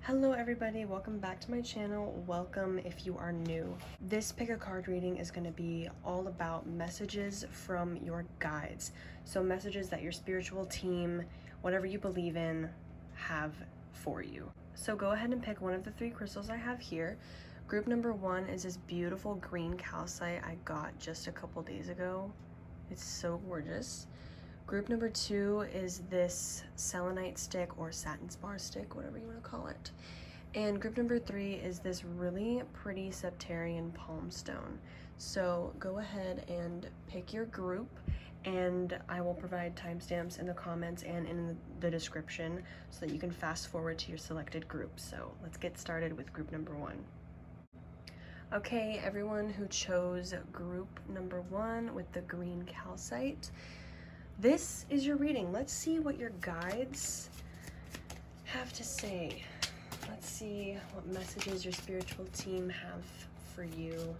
Hello everybody, welcome back to my channel. Welcome if you are new. This pick a card reading is going to be all about messages from your guides. So messages that your spiritual team, whatever you believe in, have for you. So go ahead and pick one of the three crystals I have here. Group number one is this beautiful green calcite I got just a couple days ago. It's so gorgeous. Group number two is this selenite stick or satin spar stick, whatever you want to call it. And group number three is this really pretty septarian palm stone. So go ahead and pick your group, and I will provide timestamps in the comments and in the description so that you can fast forward to your selected group. So let's get started with group number one. Okay, everyone who chose group number one with the green calcite, this is your reading. Let's see what your guides have to say. Let's see what messages your spiritual team have for you.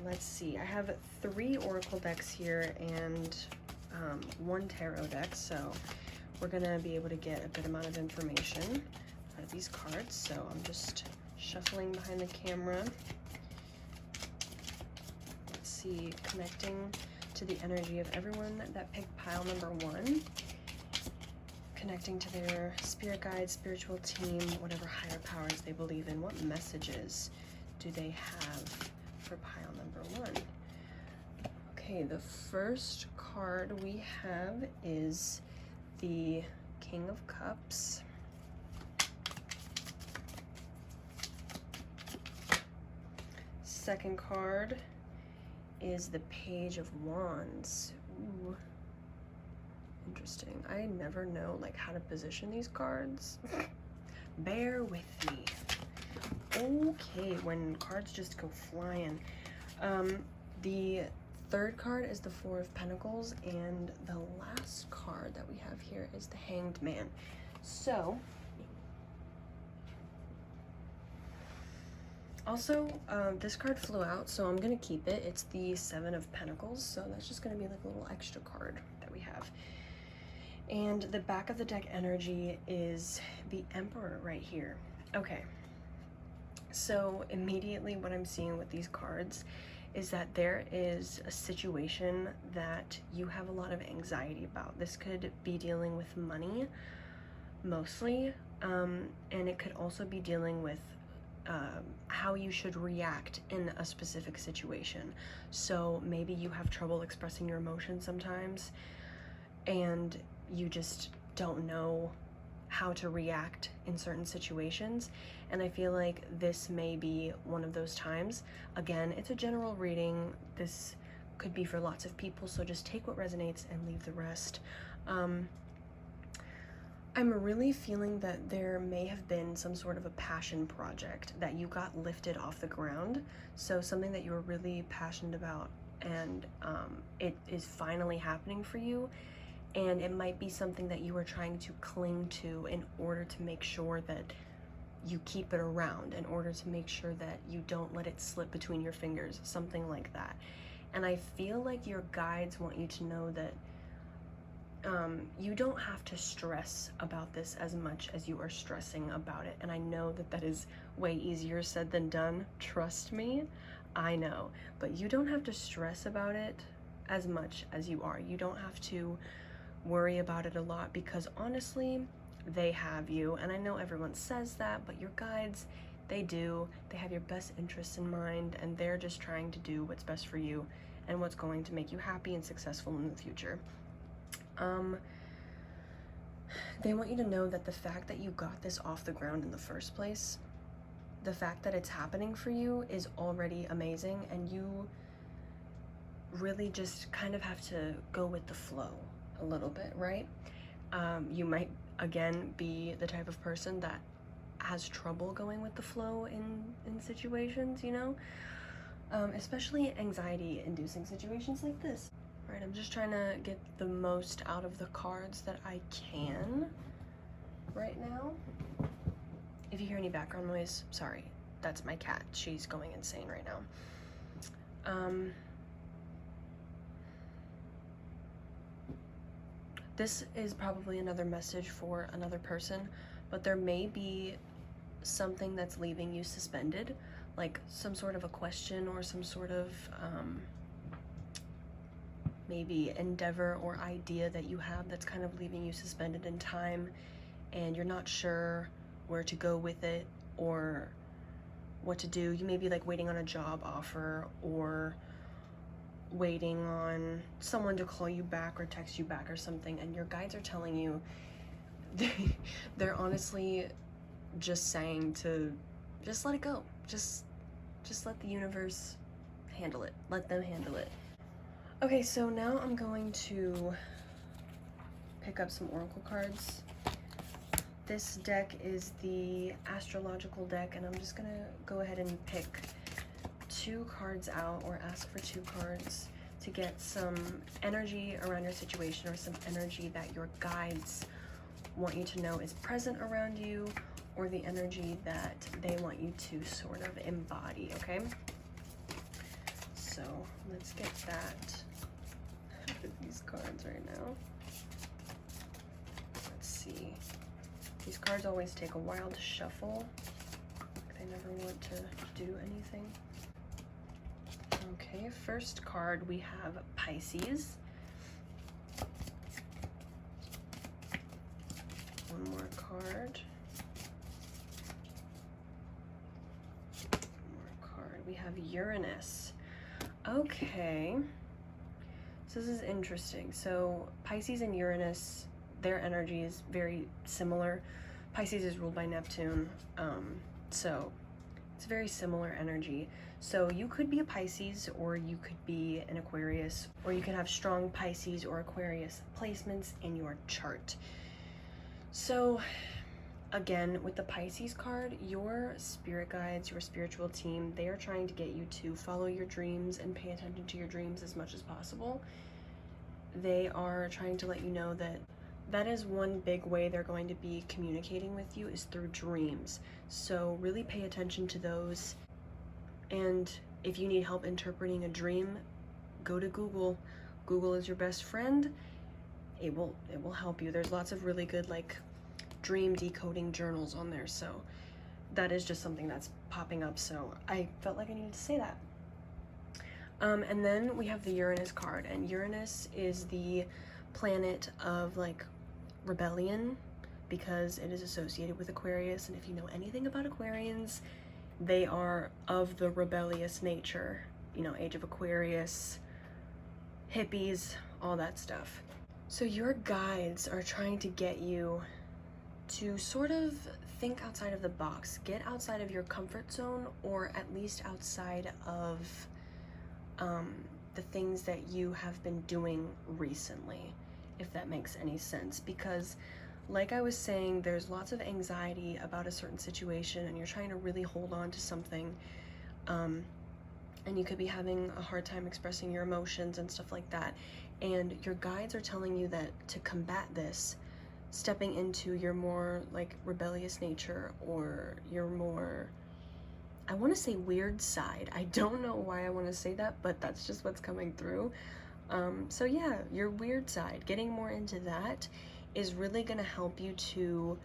Let's see. I have 3 oracle decks here and 1 tarot deck, so we're gonna be able to get a good amount of information out of these cards. So I'm just shuffling behind the camera. Let's see, connecting to the energy of everyone that picked pile number one, connecting to their spirit guide, spiritual team, whatever higher powers they believe in. What messages do they have for pile number one? Okay, the first card we have is the King of Cups. Second card is the Page of Wands. Ooh, interesting. I never know how to position these cards. Bear with me. Okay, when cards just go flying. The third card is the Four of Pentacles, and the last card that we have here is the Hanged Man. So also, this card flew out, so I'm gonna keep it. It's the Seven of Pentacles, so that's just gonna be like a little extra card that we have. And the back of the deck energy is the Emperor right here. Okay, so immediately what I'm seeing with these cards is that there is a situation that you have a lot of anxiety about. This could be dealing with money, mostly, and it could also be dealing with how you should react in a specific situation. So maybe you have trouble expressing your emotions sometimes, and you just don't know how to react in certain situations. And I feel like this may be one of those times. Again, it's a general reading. This could be for lots of people, so just take what resonates and leave the rest. I'm really feeling that there may have been some sort of a passion project that you got lifted off the ground. So something that you were really passionate about, and it is finally happening for you. And it might be something that you are trying to cling to in order to make sure that you keep it around, in order to make sure that you don't let it slip between your fingers, something like that. And I feel like your guides want you to know that you don't have to stress about this as much as you are stressing about it. And I know that that is way easier said than done. Trust me, I know. But you don't have to stress about it as much as you are. You don't have to worry about it a lot, because honestly, they have you. And I know everyone says that, but your guides, they do. They have your best interests in mind, and they're just trying to do what's best for you and what's going to make you happy and successful in the future. They want you to know that the fact that you got this off the ground in the first place, the fact that it's happening for you, is already amazing, and you really just kind of have to go with the flow a little bit, right? You might, again, be the type of person that has trouble going with the flow in situations, you know? Especially anxiety-inducing situations like this. All right, I'm just trying to get the most out of the cards that I can right now. If you hear any background noise, sorry, that's my cat. She's going insane right now. This is probably another message for another person, but there may be something that's leaving you suspended, like some sort of a question or some sort of maybe endeavor or idea that you have that's kind of leaving you suspended in time, and you're not sure where to go with it or what to do. You may be like waiting on a job offer or waiting on someone to call you back or text you back or something, and your guides are telling you, they're honestly just saying to just let it go. Just let the universe handle it. Let them handle it. Okay, so now I'm going to pick up some oracle cards. This deck is the astrological deck, and I'm just gonna go ahead and pick 2 cards out, or ask for 2 cards to get some energy around your situation, or some energy that your guides want you to know is present around you, or the energy that they want you to sort of embody, okay? So let's get that out of these cards right now. Let's see. These cards always take a while to shuffle. They never want to do anything. Okay, first card we have Pisces. One more card. One more card. We have Uranus. Okay. So this is interesting. So Pisces and Uranus, their energy is very similar. Pisces is ruled by Neptune, so it's very similar energy. So you could be a Pisces, or you could be an Aquarius, or you could have strong Pisces or Aquarius placements in your chart. So again, with the Pisces card, your spirit guides, your spiritual team, they are trying to get you to follow your dreams and pay attention to your dreams as much as possible. They are trying to let you know that that is one big way they're going to be communicating with you, is through dreams. So really pay attention to those. And if you need help interpreting a dream, go to Google. Google is your best friend. It will help you. There's lots of really good like dream decoding journals on there. So that is just something that's popping up. So I felt like I needed to say that. And then we have the Uranus card, and Uranus is the planet of like rebellion, because it is associated with Aquarius, and if you know anything about Aquarians, they are of the rebellious nature, you know, age of Aquarius, hippies, all that stuff. So your guides are trying to get you to sort of think outside of the box, get outside of your comfort zone, or at least outside of the things that you have been doing recently, if that makes any sense. Because like I was saying, there's lots of anxiety about a certain situation, and you're trying to really hold on to something, and you could be having a hard time expressing your emotions and stuff like that. And your guides are telling you that to combat this, stepping into your more like rebellious nature, or your more, I want to say weird side. I don't know why I want to say that, but that's just what's coming through. So yeah, your weird side, getting more into that is really going to help you to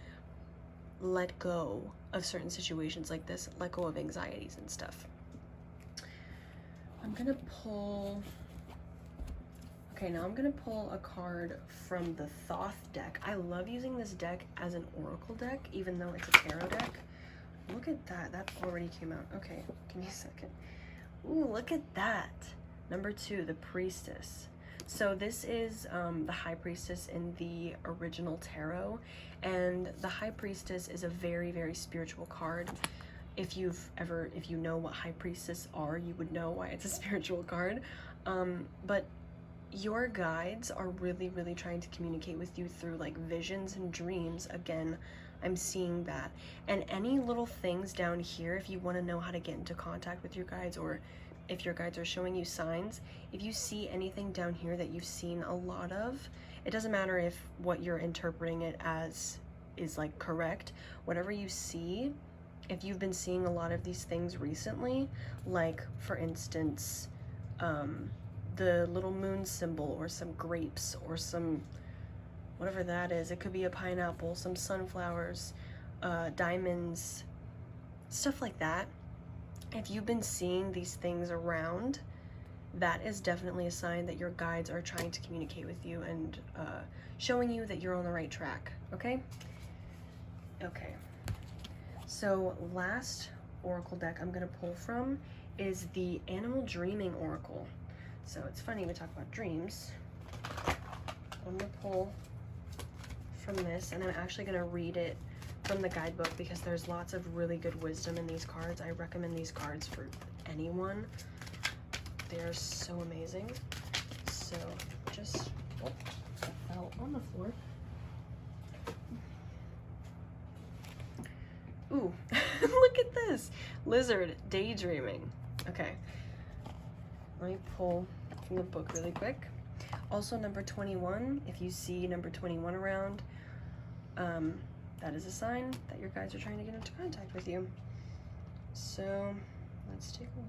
let go of certain situations like this, let go of anxieties and stuff. I'm going to pull, okay, now I'm going to pull a card from the Thoth deck. I love using this deck as an oracle deck, even though it's a tarot deck. Look at that, that already came out. Okay, give me a second. Ooh, look at that. Number 2, the Priestess. So this is the High Priestess in the original tarot, and the High Priestess is a very, very spiritual card. If you know what High Priestess are, you would know why it's a spiritual card. But your guides are really, really trying to communicate with you through like visions and dreams. Again, I'm seeing that. And any little things down here, if you want to know how to get into contact with your guides, or if your guides are showing you signs, if you see anything down here that you've seen a lot of, it doesn't matter if what you're interpreting it as is like correct. Whatever you see, if you've been seeing a lot of these things recently, like for instance, the little moon symbol, or some grapes, or some whatever that is, it could be a pineapple, some sunflowers, diamonds, stuff like that. If you've been seeing these things around, that is definitely a sign that your guides are trying to communicate with you and showing you that you're on the right track, okay? Okay, so last oracle deck I'm gonna pull from is the Animal Dreaming Oracle. So it's funny we talk about dreams. I'm gonna pull from this, and I'm actually gonna read it from the guidebook because there's lots of really good wisdom in these cards. I recommend these cards for anyone. They are so amazing. So just, oh, I fell on the floor. Ooh, look at this. Lizard Daydreaming. Okay, let me pull from the book really quick. Also, number 21, if you see number 21 around, that is a sign that your guides are trying to get into contact with you. So let's take a look.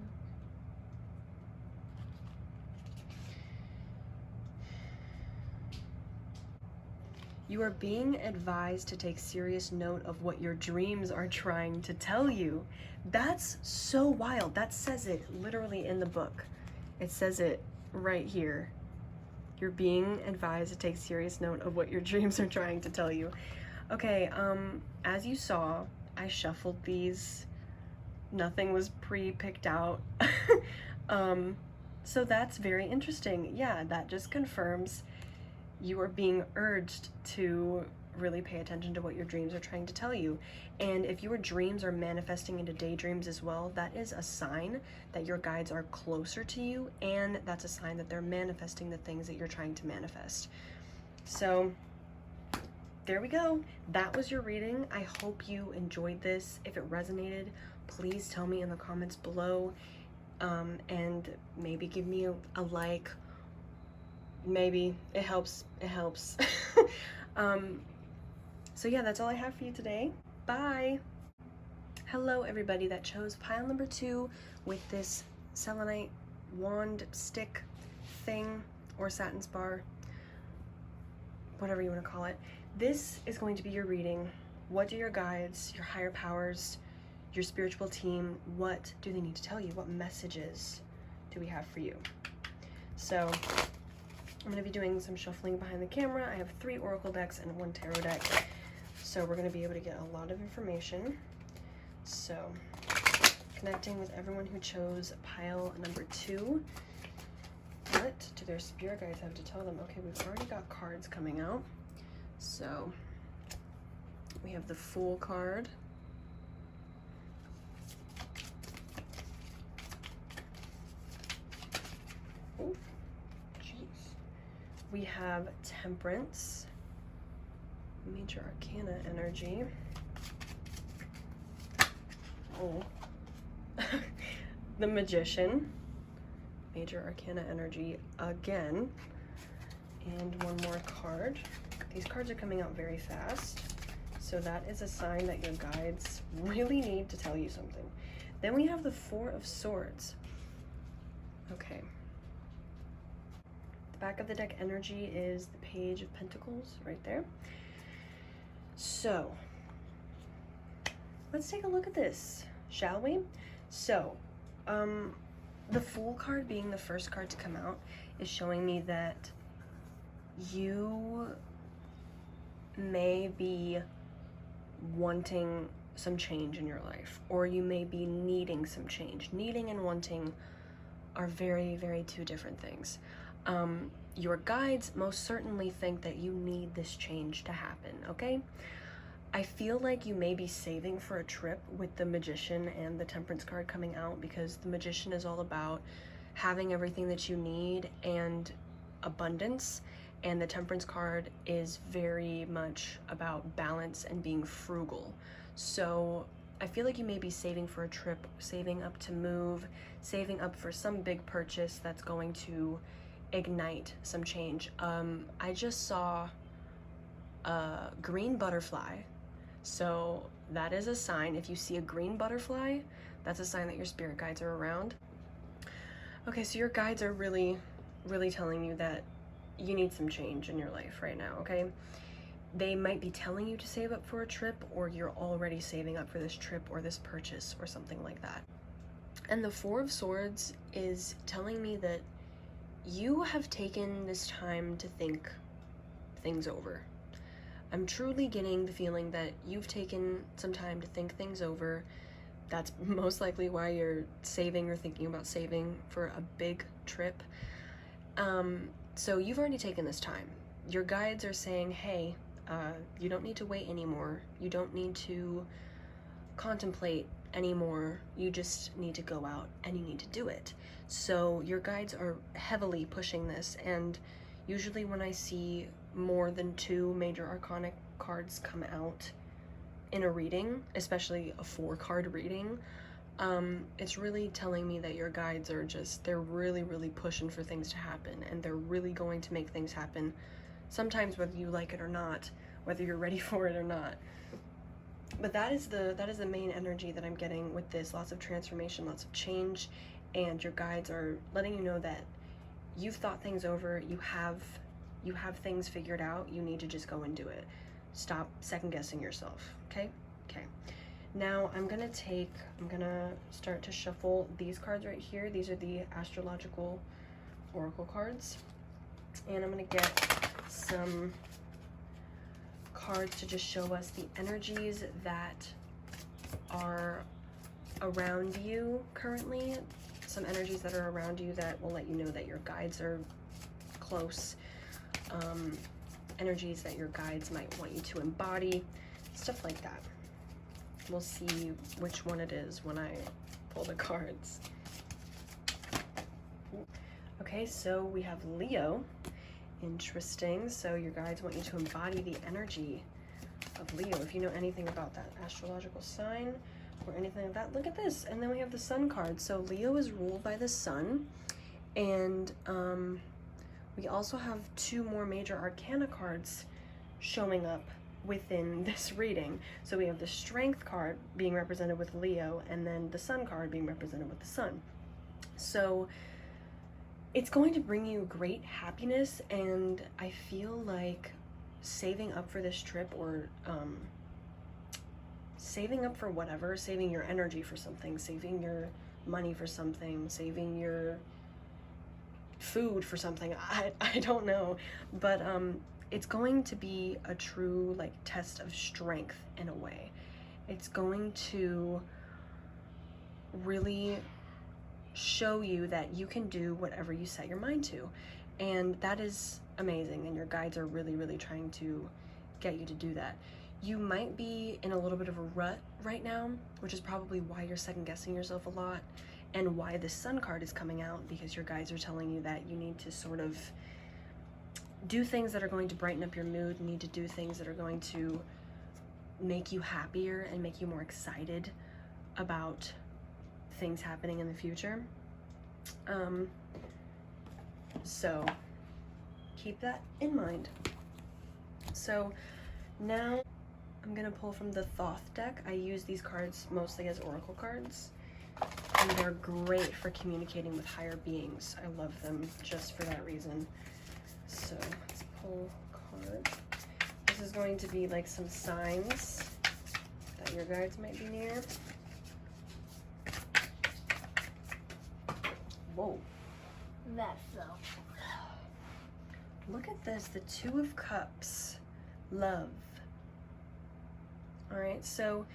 You are being advised to take serious note of what your dreams are trying to tell you. That's so wild. That says it literally in the book. It says it right here. You're being advised to take serious note of what your dreams are trying to tell you. Okay, as you saw, I shuffled these. Nothing was pre-picked out. So that's very interesting. Yeah, that just confirms you are being urged to really pay attention to what your dreams are trying to tell you. And if your dreams are manifesting into daydreams as well, that is a sign that your guides are closer to you, and that's a sign that they're manifesting the things that you're trying to manifest. So there we go. That was your reading. I hope you enjoyed this. If it resonated, please tell me in the comments below, and maybe give me a like. Maybe it helps. So yeah, that's all I have for you today. Bye. Hello everybody that chose pile number 2 with this selenite wand stick thing, or satin spar, whatever you want to call it. This is going to be your reading. What do your guides, your higher powers, your spiritual team, what do they need to tell you? What messages do we have for you? So I'm going to be doing some shuffling behind the camera. I have 3 oracle decks and 1 tarot deck, so we're going to be able to get a lot of information. So, connecting with everyone who chose pile number 2. What do their spirit guides have to tell them? Okay, we've already got cards coming out. So, we have the Fool card. Oh, jeez. We have Temperance, Major Arcana energy. Oh. The Magician, Major Arcana energy again. And one more card. These cards are coming out very fast, so that is a sign that your guides really need to tell you something. Then we have the 4 of Swords. Okay. The back of the deck energy is the Page of Pentacles right there. So, let's take a look at this, shall we? So, the Fool card being the first card to come out is showing me that you may be wanting some change in your life, or you may be needing some change. Needing and wanting are very, very 2 different things. Your guides most certainly think that you need this change to happen, okay? I feel like you may be saving for a trip with the Magician and the Temperance card coming out, because the Magician is all about having everything that you need and abundance, and the Temperance card is very much about balance and being frugal. So I feel like you may be saving for a trip, saving up to move, saving up for some big purchase that's going to ignite some change. I just saw a green butterfly, so that is a sign. If you see a green butterfly, that's a sign that your spirit guides are around. Okay, so your guides are really, really telling you that you need some change in your life right now, okay? they might be telling you to save up for a trip, or you're already saving up for this trip or this purchase or something like that. And the Four of Swords is telling me that you have taken this time to think things over. I'm truly getting the feeling that you've taken some time to think things over. That's most likely why you're saving or thinking about saving for a big trip. So you've already taken this time. Your guides are saying, hey, you don't need to wait anymore. You don't need to contemplate anymore. You just need to go out and you need to do it. So your guides are heavily pushing this, and usually when I see more than 2 major arcana cards come out in a reading, especially a 4-card reading, it's really telling me that your guides are they're really, really pushing for things to happen, and they're really going to make things happen, sometimes whether you like it or not, whether you're ready for it or not. But that is the main energy that I'm getting with this. Lots of transformation, lots of change, and your guides are letting you know that you've thought things over, you have things figured out, you need to just go and do it. Stop second guessing yourself, okay? Okay. Now I'm gonna start to shuffle these cards right here. These are the astrological oracle cards. And I'm gonna get some cards to just show us the energies that are around you currently. Some energies that are around you that will let you know that your guides are close. Energies that your guides might want you to embody, stuff like that. We'll see which one it is when I pull the cards. Okay, so we have Leo. Interesting. So your guides want you to embody the energy of Leo. If you know anything about that astrological sign or anything like that, look at this. And then we have the Sun card. So Leo is ruled by the Sun, and we also have 2 more major arcana cards showing up within this reading. So we have the Strength card being represented with Leo, and then the Sun card being represented with the Sun. So it's going to bring you great happiness, and I feel like saving up for this trip, or saving up for whatever, saving your energy for something, saving your money for something, saving your food for something, I don't know, but it's going to be a true like test of strength in a way. It's going to really show you that you can do whatever you set your mind to, and that is amazing, and your guides are really, really trying to get you to do that. You might be in a little bit of a rut right now, which is probably why you're second guessing yourself a lot, and why the Sun card is coming out, because your guides are telling you that you need to sort of do things that are going to brighten up your mood. You need to do things that are going to make you happier and make you more excited about things happening in the future. So keep that in mind. So now I'm gonna pull from the Thoth deck. I use these cards mostly as oracle cards, and they're great for communicating with higher beings. I love them just for that reason. So let's pull a card. This is going to be like some signs that your guides might be near. Whoa. That's so. Look at this, the 2 of Cups, love. All right, so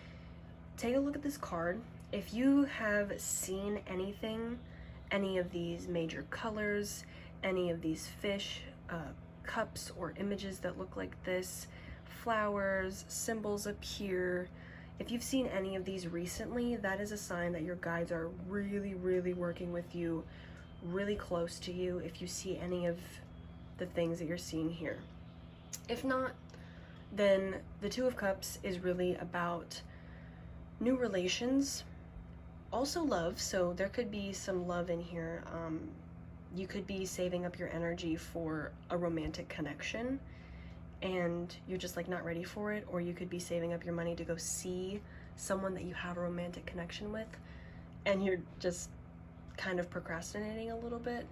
take a look at this card. If you have seen anything, any of these major colors, any of these fish, cups, or images that look like this, flowers, symbols appear, if you've seen any of these recently, that is a sign that your guides are really, really working with you, really close to you, if you see any of the things that you're seeing here. If not, then the 2 of Cups is really about new relations, also love. So there could be some love in here. You could be saving up your energy for a romantic connection, and you're just like not ready for it, or you could be saving up your money to go see someone that you have a romantic connection with, and you're just kind of procrastinating a little bit.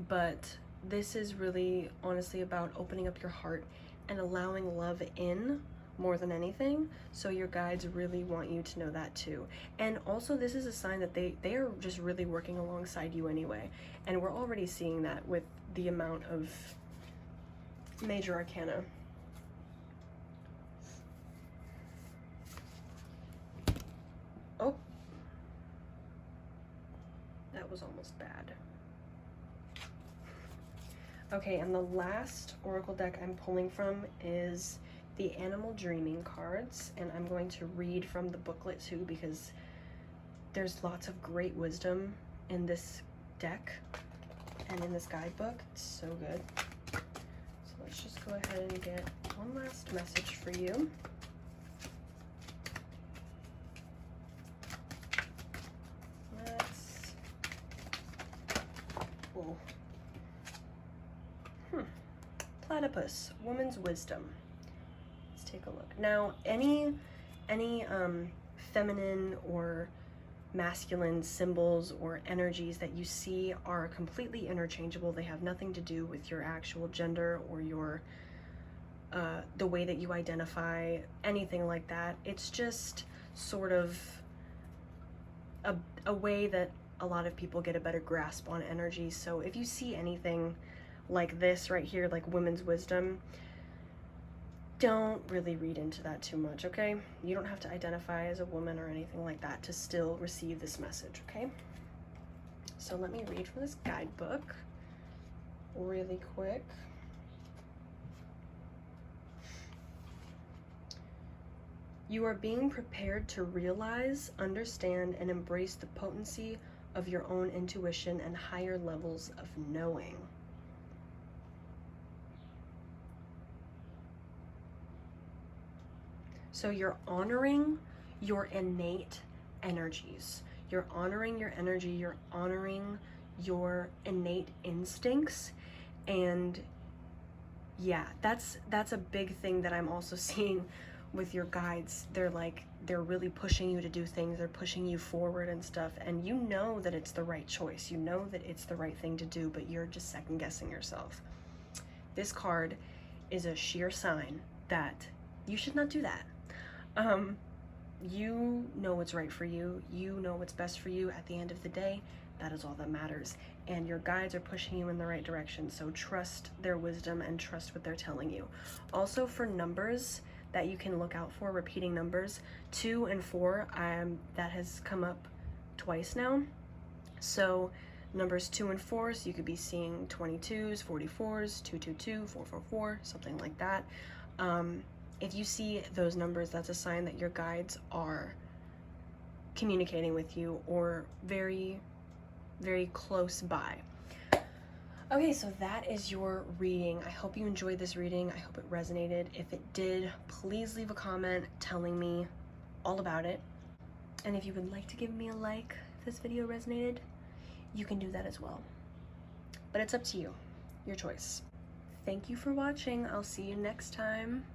But this is really honestly about opening up your heart and allowing love in more than anything. So your guides really want you to know that too. And also this is a sign that they are just really working alongside you anyway. And we're already seeing that with the amount of major arcana. Oh, that was almost bad. Okay, and the last oracle deck I'm pulling from is the Animal Dreaming cards, and I'm going to read from the booklet too because there's lots of great wisdom in this deck and in this guidebook. It's so good. So let's just go ahead and get one last message for you. Let's pull. Platypus, woman's wisdom. Let's take a look. Now, any feminine or masculine symbols or energies that you see are completely interchangeable. They have nothing to do with your actual gender or your the way that you identify, anything like that. It's just sort of a way that a lot of people get a better grasp on energy. So if you see anything like this right here, like women's wisdom, don't really read into that too much, okay? You don't have to identify as a woman or anything like that to still receive this message, okay? So let me read from this guidebook really quick. You are being prepared to realize, understand, and embrace the potency of your own intuition and higher levels of knowing. So you're honoring your innate energies. You're honoring your energy, you're honoring your innate instincts. And yeah, that's a big thing that I'm also seeing with your guides. They're really pushing you to do things, they're pushing you forward and stuff, and you know that it's the right choice, you know that it's the right thing to do, but you're just second guessing yourself. This card is a sheer sign that you should not do that. You know what's right for you, you know what's best for you. At the end of the day, that is all that matters, and your guides are pushing you in the right direction, so trust their wisdom and trust what they're telling you. Also, for numbers that you can look out for, repeating numbers, 2 and 4, that has come up twice now. So numbers 2 and 4, so you could be seeing 22s, 44s, 222, 444, something like that. If you see those numbers, that's a sign that your guides are communicating with you or very, very close by. Okay, so that is your reading. I hope you enjoyed this reading. I hope it resonated. If it did, please leave a comment telling me all about it. And if you would like to give me a like if this video resonated, you can do that as well. But it's up to you, your choice. Thank you for watching. I'll see you next time.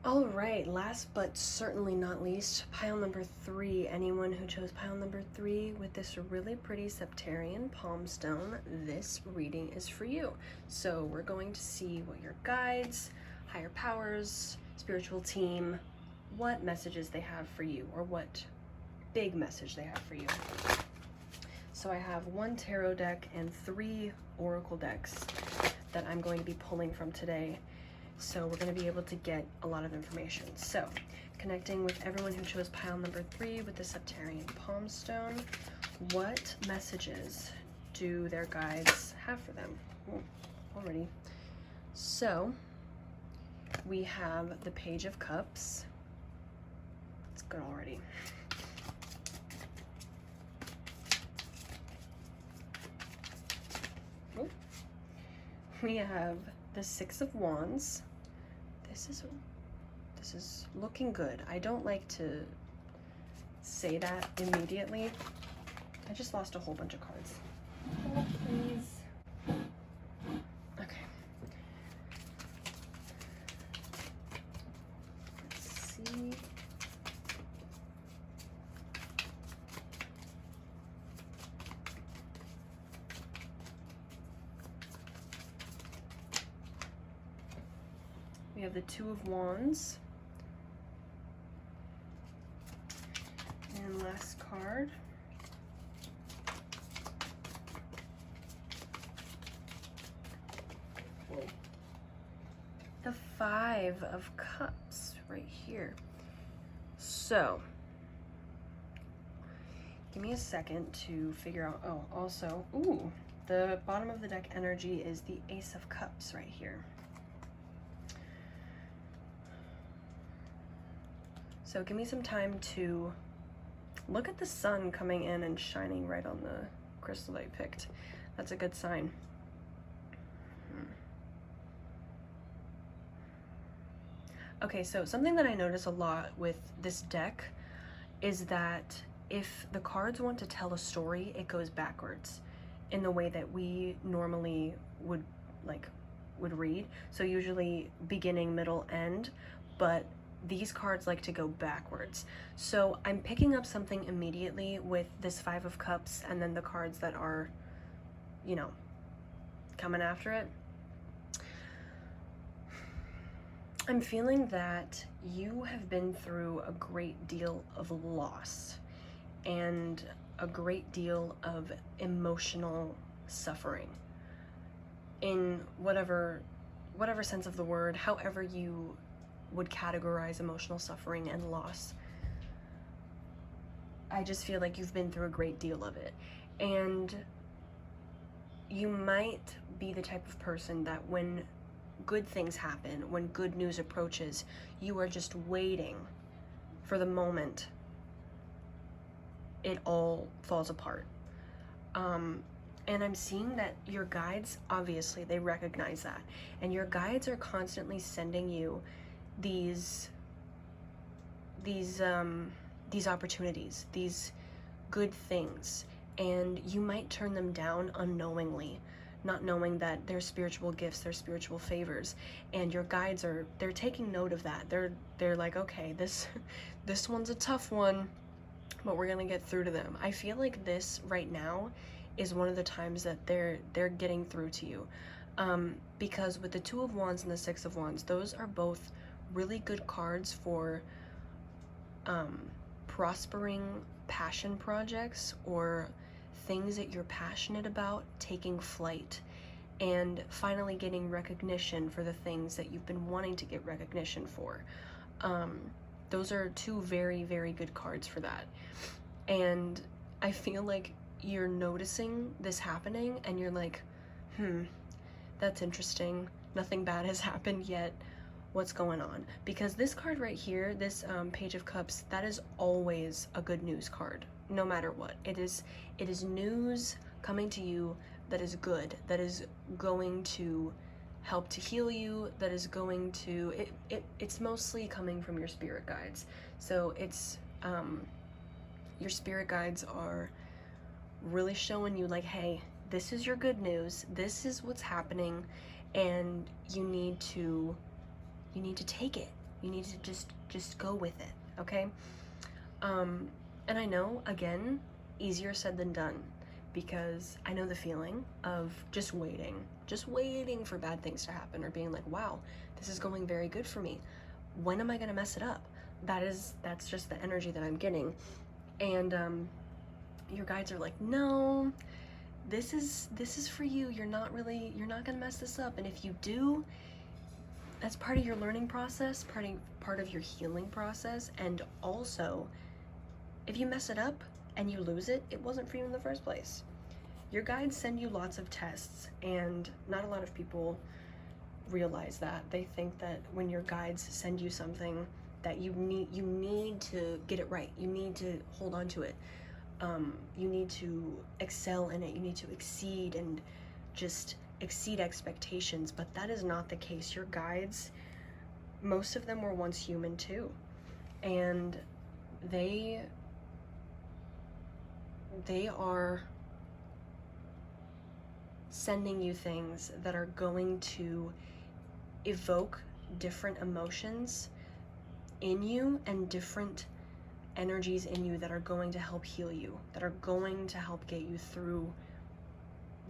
All right, last but certainly not least, pile number 3. Anyone who chose pile number 3 with this really pretty Septarian palm stone, this reading is for you. So we're going to see what your guides, higher powers, spiritual team, what messages they have for you, or what big message they have for you. So I have 1 tarot deck and 3 oracle decks that I'm going to be pulling from today. So we're going to be able to get a lot of information. So connecting with everyone who chose pile number 3 with the Septarian palm stone, what messages do their guides have for them? Already. So we have the Page of Cups. It's good already. We have the 6 of Wands. This is looking good. I don't like to say that immediately. I just lost a whole bunch of cards. Oh, please. Okay. Let's see. We We have the Two of Wands. And last card. Whoa. The Five of Cups right here. So, give me a second to figure out, oh, also, ooh, the bottom of the deck energy is the Ace of Cups right here. So give me some time to look at the sun coming in and shining right on the crystal I picked. That's a good sign. Okay, so something that I notice a lot with this deck is that if the cards want to tell a story, it goes backwards in the way that we normally would read. So usually beginning, middle, end, but these cards like to go backwards. So I'm picking up something immediately with this Five of Cups and then the cards that are, you know, coming after it. I'm feeling that you have been through a great deal of loss and a great deal of emotional suffering in whatever sense of the word, however you would categorize emotional suffering and loss. I just feel like you've been through a great deal of it. And you might be the type of person that when good things happen, when good news approaches, you are just waiting for the moment it all falls apart. And I'm seeing that your guides, obviously, they recognize that. And your guides are constantly sending you these opportunities, these good things. And you might turn them down unknowingly, not knowing that they're spiritual gifts, they're spiritual favors. And your guides they're taking note of that. They're like, okay, this one's a tough one, but we're gonna get through to them. I feel like this right now is one of the times that they're getting through to you. Because with the Two of Wands and the Six of Wands, those are both really good cards for prospering passion projects or things that you're passionate about taking flight and finally getting recognition for the things that you've been wanting to get recognition for. Those are two very, very good cards for that. And I feel like you're noticing this happening and you're like, that's interesting. Nothing bad has happened yet. What's going on? Because this card right here, this Page of Cups, that is always a good news card, no matter what. It is news coming to you that is good, that is going to help to heal you, that is going to, it's mostly coming from your spirit guides. So it's, your spirit guides are really showing you like, hey, this is your good news, this is what's happening, and you need to take it. You need to just go with it, okay? And I know, again, easier said than done, because I know the feeling of just waiting for bad things to happen, or being like, wow, this is going very good for me. When am I gonna mess it up? That's just the energy that I'm getting. And your guides are like, no, this is for you. You're not gonna mess this up. And if you do, that's part of your learning process, part of your healing process. And also, if you mess it up and you lose it, it wasn't for you in the first place. Your guides send you lots of tests, and not a lot of people realize that. They think that when your guides send you something that you need to get it right. You need to hold on to it. You need to excel in it. You need to exceed and just exceed expectations, but that is not the case. Your guides, most of them were once human too, and they are sending you things that are going to evoke different emotions in you and different energies in you that are going to help heal you, that are going to help get you through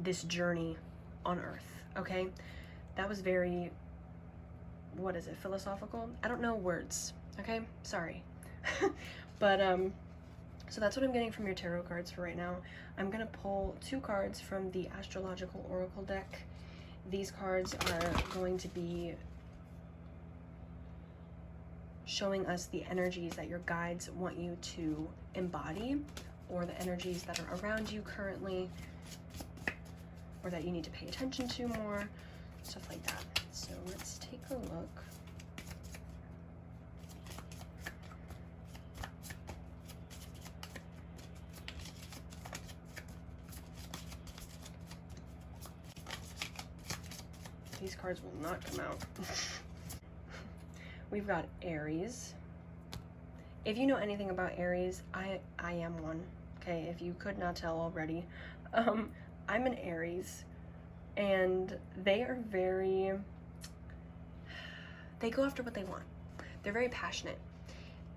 this journey on earth, okay? That was very what is it, philosophical? I don't know words, okay? Sorry. But, so that's what I'm getting from your tarot cards for right now. I'm gonna pull 2 cards from the Astrological Oracle deck. These cards are going to be showing us the energies that your guides want you to embody, or the energies that are around you currently, or that you need to pay attention to more, stuff like that. So let's take a look. These cards will not come out. We've got Aries. If you know anything about Aries, I am one, okay? If you could not tell already. I'm an Aries, and they are they go after what they want. They're very passionate,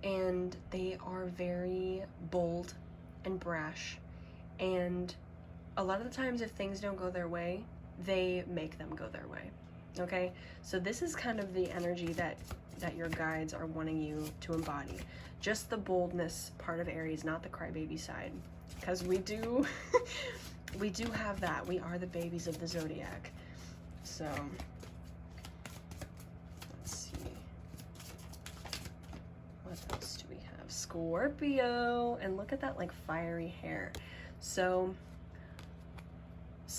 and they are very bold and brash, and a lot of the times if things don't go their way, they make them go their way, okay? So this is kind of the energy that your guides are wanting you to embody. Just the boldness part of Aries, not the crybaby side, because we do we do have that. We are the babies of the zodiac. So let's see, what else do we have? Scorpio, and look at that like fiery hair. So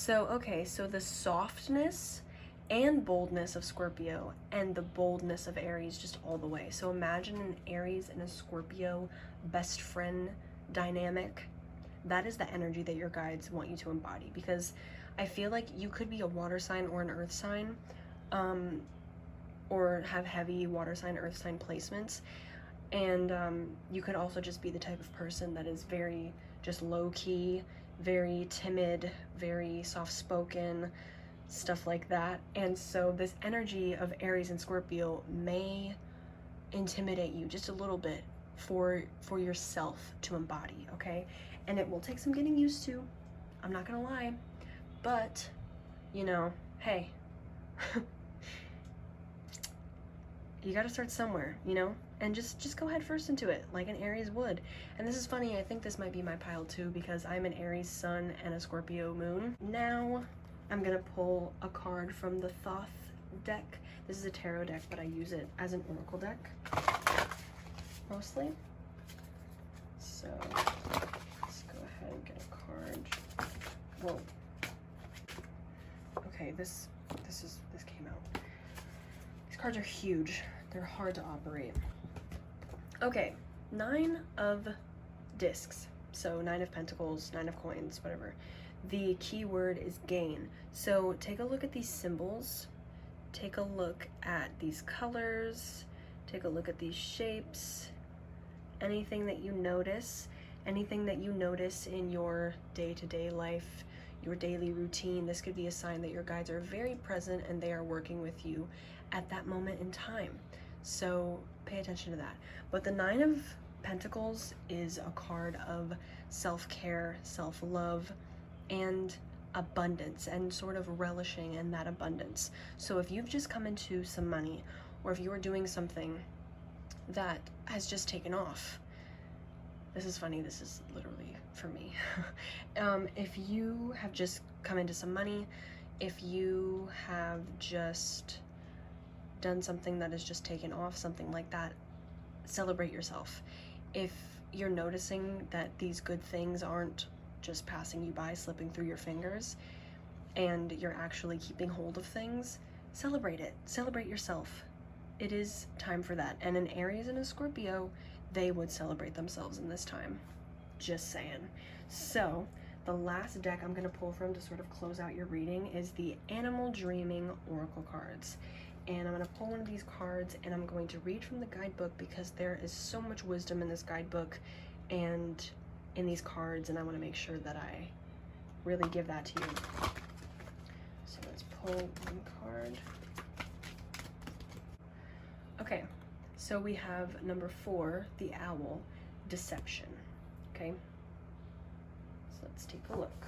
okay, so the softness and boldness of Scorpio and the boldness of Aries just all the way. So imagine an Aries and a Scorpio best friend dynamic. That is the energy that your guides want you to embody, because I feel like you could be a water sign or an earth sign, or have heavy water sign, earth sign placements. And you could also just be the type of person that is very just low-key, very timid, very soft-spoken, stuff like that. And so this energy of Aries and Scorpio may intimidate you just a little bit for yourself to embody, okay? And it will take some getting used to, I'm not gonna lie, but you know, hey, you gotta start somewhere, you know? And just go head first into it, like an Aries would. And this is funny, I think this might be my pile too, because I'm an Aries sun and a Scorpio moon. Now, I'm gonna pull a card from the Thoth deck. This is a tarot deck, but I use it as an oracle deck, mostly. So, let's go ahead and get a card. Whoa. Okay, this came out. These cards are huge. They're hard to operate. Okay, 9 of discs. So 9 of pentacles, 9 of coins, whatever. The key word is gain. So take a look at these symbols. Take a look at these colors. Take a look at these shapes. Anything that you notice. Anything that you notice in your day-to-day life, your daily routine. This could be a sign that your guides are very present and they are working with you at that moment in time. So pay attention to that. But the 9 of Pentacles is a card of self-care, self-love, and abundance, and sort of relishing in that abundance. So if you've just come into some money, or if you are doing something that has just taken off, this is funny, this is literally for me. If you have just come into some money, if you have just done something that has just taken off, something like that, celebrate yourself. If you're noticing that these good things aren't just passing you by, slipping through your fingers, and you're actually keeping hold of things, celebrate it. Celebrate yourself. It is time for that. And an Aries and a Scorpio, they would celebrate themselves in this time. Just saying. So, the last deck I'm going to pull from to sort of close out your reading is the Animal Dreaming Oracle cards. And I'm going to pull one of these cards and I'm going to read from the guidebook, because there is so much wisdom in this guidebook and in these cards, and I want to make sure that I really give that to you. So let's pull one card. Okay, so we have number 4, the Owl, Deception. Okay, so let's take a look.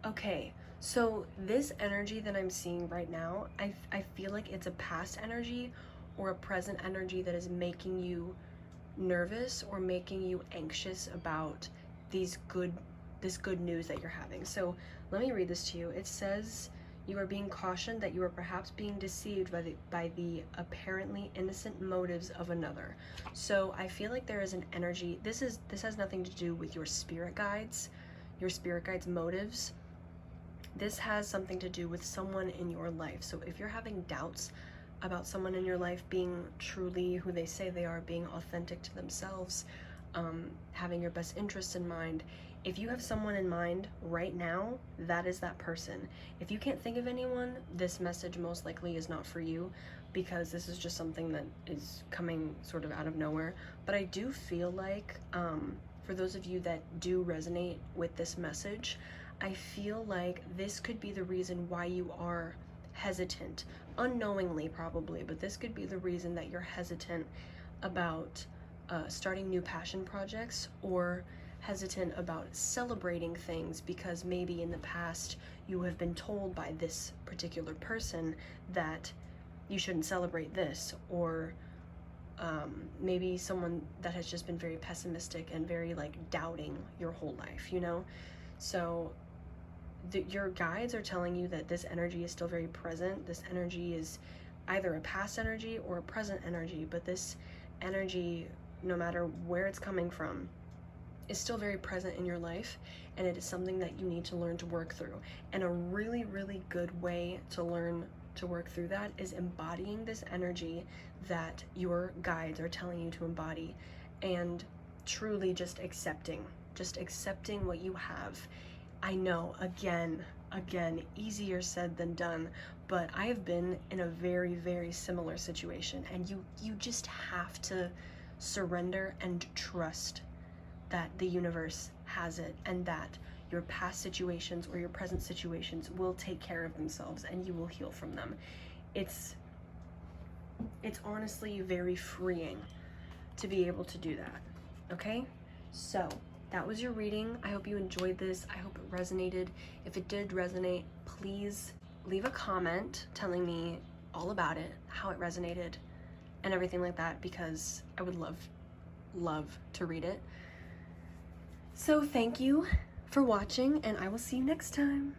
Okay, So this energy that I'm seeing right now, I feel like it's a past energy or a present energy that is making you nervous or making you anxious about this good news that you're having. So let me read this to you. It says, you are being cautioned that you are perhaps being deceived by the apparently innocent motives of another. So I feel like there is an energy. This has nothing to do with your spirit guides motives. This has something to do with someone in your life. So if you're having doubts about someone in your life being truly who they say they are, being authentic to themselves, having your best interests in mind, if you have someone in mind right now, that is that person. If you can't think of anyone, this message most likely is not for you, because this is just something that is coming sort of out of nowhere. But I do feel like, for those of you that do resonate with this message, I feel like this could be the reason why you are hesitant, unknowingly probably, but this could be the reason that you're hesitant about starting new passion projects, or hesitant about celebrating things because maybe in the past you have been told by this particular person that you shouldn't celebrate this, or maybe someone that has just been very pessimistic and very like doubting your whole life, you know? So your guides are telling you that this energy is still very present. This energy is either a past energy or a present energy, but this energy, no matter where it's coming from, is still very present in your life, and it is something that you need to learn to work through. And a really, really good way to learn to work through that is embodying this energy that your guides are telling you to embody, and truly just accepting what you have. I know, again, easier said than done, but I have been in a very, very similar situation, and you just have to surrender and trust that the universe has it, and that your past situations or your present situations will take care of themselves and you will heal from them. It's honestly very freeing to be able to do that. Okay? So that was your reading. I hope you enjoyed this. I hope it resonated. If it did resonate, please leave a comment telling me all about it, how it resonated, and everything like that, because I would love to read it. So thank you for watching, and I will see you next time.